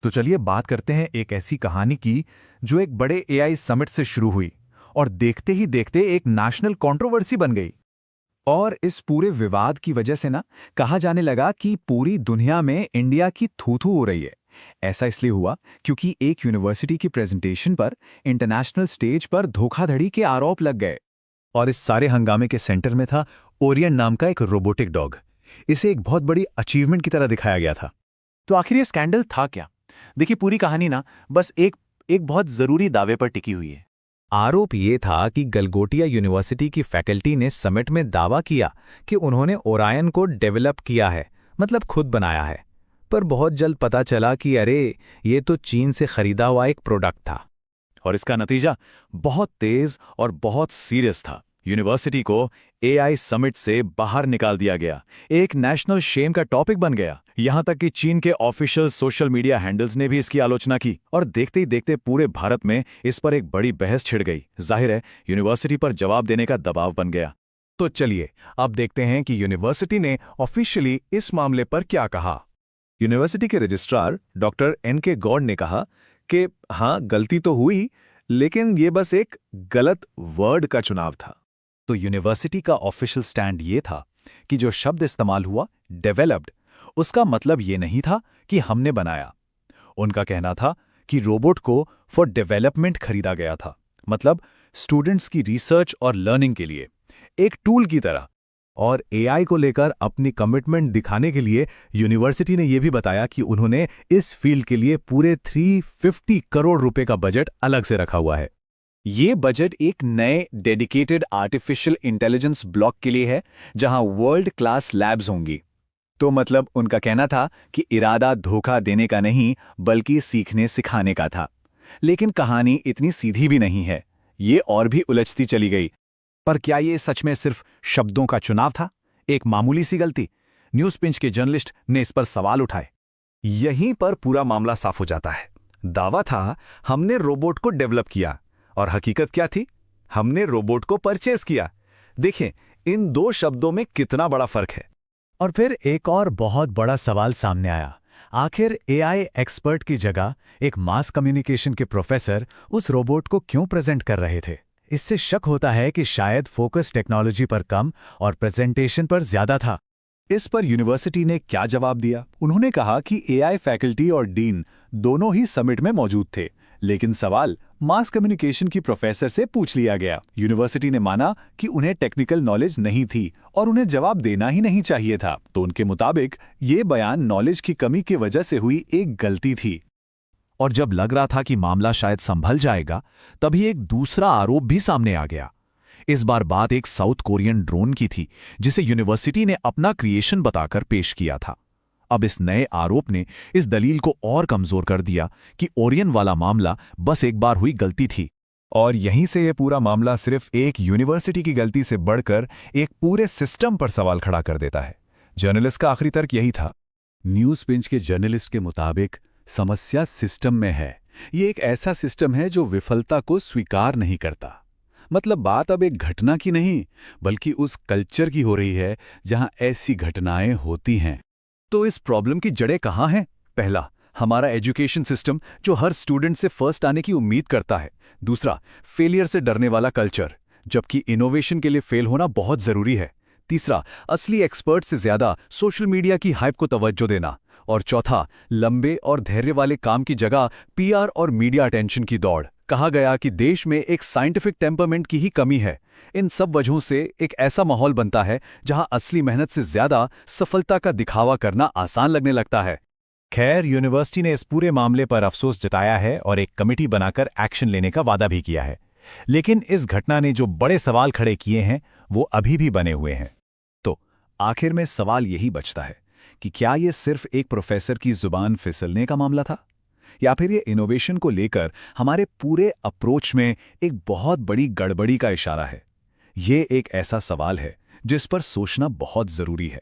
तो चलिए बात करते हैं एक ऐसी कहानी की जो एक बड़े एआई समिट से शुरू हुई और देखते ही देखते एक नेशनल कंट्रोवर्सी बन गई। और इस पूरे विवाद की वजह से ना कहा जाने लगा कि पूरी दुनिया में इंडिया की थू-थू हो रही है। ऐसा इसलिए हुआ क्योंकि एक यूनिवर्सिटी की प्रेजेंटेशन पर इंटरनेशनल स्टेज पर धोखाधड़ी के आरोप लग गए। और इस सारे हंगामे के सेंटर में था ओरियन नाम का एक रोबोटिक डॉग। इसे एक बहुत बड़ी अचीवमेंट की तरह दिखाया गया था। तो आखिर ये स्कैंडल था क्या? देखिए, पूरी कहानी ना बस एक एक बहुत जरूरी दावे पर टिकी हुई है। आरोप ये था कि गलगोटिया यूनिवर्सिटी की फैकल्टी ने समिट में दावा किया कि उन्होंने ओरायन को डेवलप किया है, मतलब खुद बनाया है। पर बहुत जल्द पता चला कि अरे, ये तो चीन से खरीदा हुआ एक प्रोडक्ट था। और इसका नतीजा बहुत तेज और बहुत सीरियस था। यूनिवर्सिटी को एआई समिट से बाहर निकाल दिया गया, एक नेशनल शेम का टॉपिक बन गया। यहां तक कि चीन के ऑफिशियल सोशल मीडिया हैंडल्स ने भी इसकी आलोचना की और देखते ही देखते पूरे भारत में इस पर एक बड़ी बहस छिड़ गई। जाहिर है, यूनिवर्सिटी पर जवाब देने का दबाव बन गया। तो चलिए अब देखते हैं कि यूनिवर्सिटी ने ऑफिशियली इस मामले पर क्या कहा। यूनिवर्सिटी के रजिस्ट्रार डॉक्टर एन.के. गौड़ ने कहा कि हाँ, गलती तो हुई, लेकिन ये बस एक गलत वर्ड का चुनाव था। तो यूनिवर्सिटी का ऑफिशियल स्टैंड ये था कि जो शब्द इस्तेमाल हुआ, डेवलप्ड, उसका मतलब ये नहीं था कि हमने बनाया। उनका कहना था कि रोबोट को फॉर डेवलपमेंट खरीदा गया था, मतलब स्टूडेंट्स की रिसर्च और लर्निंग के लिए, एक टूल की तरह। और एआई को लेकर अपनी कमिटमेंट दिखाने के लिए यूनिवर्सिटी ने यह भी बताया कि उन्होंने इस फील्ड के लिए पूरे 350 करोड़ रुपए का बजट अलग से रखा हुआ है। ये बजट एक नए डेडिकेटेड आर्टिफिशियल इंटेलिजेंस ब्लॉक के लिए है, जहां वर्ल्ड क्लास लैब्स होंगी। तो मतलब उनका कहना था कि इरादा धोखा देने का नहीं, बल्कि सीखने सिखाने का था। लेकिन कहानी इतनी सीधी भी नहीं है, ये और भी उलझती चली गई। पर क्या ये सच में सिर्फ शब्दों का चुनाव था, एक मामूली सी गलती? न्यूज पिंच के जर्नलिस्ट ने इस पर सवाल उठाए। यहीं पर पूरा मामला साफ हो जाता है। दावा था हमने रोबोट को डेवलप किया, और हकीकत क्या थी? हमने रोबोट को परचेज किया। देखें, इन दो शब्दों में कितना बड़ा फर्क है। और फिर एक और बहुत बड़ा सवाल सामने आया। आखिर एआई एक्सपर्ट की जगह एक मास कम्युनिकेशन के प्रोफेसर उस रोबोट को क्यों प्रेजेंट कर रहे थे? इससे शक होता है कि शायद फोकस टेक्नोलॉजी पर कम और प्रेजेंटेशन पर ज्यादा था। इस पर यूनिवर्सिटी ने क्या जवाब दिया? उन्होंने कहा कि एआई फैकल्टी और डीन दोनों ही समिट में मौजूद थे, लेकिन सवाल मास कम्युनिकेशन की प्रोफेसर से पूछ लिया गया। यूनिवर्सिटी ने माना कि उन्हें टेक्निकल नॉलेज नहीं थी और उन्हें जवाब देना ही नहीं चाहिए था। तो उनके मुताबिक ये बयान नॉलेज की कमी की वजह से हुई एक गलती थी। और जब लग रहा था कि मामला शायद संभल जाएगा, तभी एक दूसरा आरोप भी सामने आ गया। इस बार बात एक साउथ कोरियन ड्रोन की थी, जिसे यूनिवर्सिटी ने अपना क्रिएशन बताकर पेश किया था। अब इस नए आरोप ने इस दलील को और कमजोर कर दिया कि ओरियन वाला मामला बस एक बार हुई गलती थी। और यहीं से यह पूरा मामला सिर्फ एक यूनिवर्सिटी की गलती से बढ़कर एक पूरे सिस्टम पर सवाल खड़ा कर देता है। जर्नलिस्ट का आखिरी तर्क यही था। न्यूज पिंच के जर्नलिस्ट के मुताबिक समस्या सिस्टम में है। ये एक ऐसा सिस्टम है जो विफलता को स्वीकार नहीं करता। मतलब बात अब एक घटना की नहीं, बल्कि उस कल्चर की हो रही है जहां ऐसी घटनाएं होती हैं। तो इस प्रॉब्लम की जड़ें कहाँ हैं? पहला, हमारा एजुकेशन सिस्टम जो हर स्टूडेंट से फर्स्ट आने की उम्मीद करता है। दूसरा, फेलियर से डरने वाला कल्चर, जबकि इनोवेशन के लिए फेल होना बहुत जरूरी है। तीसरा, असली एक्सपर्ट से ज्यादा सोशल मीडिया की हाइप को तवज्जो देना। और चौथा, लंबे और धैर्य वाले काम की जगह पीआर और मीडिया अटेंशन की दौड़। कहा गया कि देश में एक साइंटिफिक टेम्परमेंट की ही कमी है। इन सब वजहों से एक ऐसा माहौल बनता है जहां असली मेहनत से ज्यादा सफलता का दिखावा करना आसान लगने लगता है। खैर, यूनिवर्सिटी ने इस पूरे मामले पर अफसोस जताया है और एक कमेटी बनाकर एक्शन लेने का वादा भी किया है। लेकिन इस घटना ने जो बड़े सवाल खड़े किए हैं, वो अभी भी बने हुए हैं। तो आखिर में सवाल यही बचता है कि क्या ये सिर्फ एक प्रोफेसर की जुबान फिसलने का मामला था, या फिर ये इनोवेशन को लेकर हमारे पूरे अप्रोच में एक बहुत बड़ी गड़बड़ी का इशारा है? ये एक ऐसा सवाल है जिस पर सोचना बहुत जरूरी है।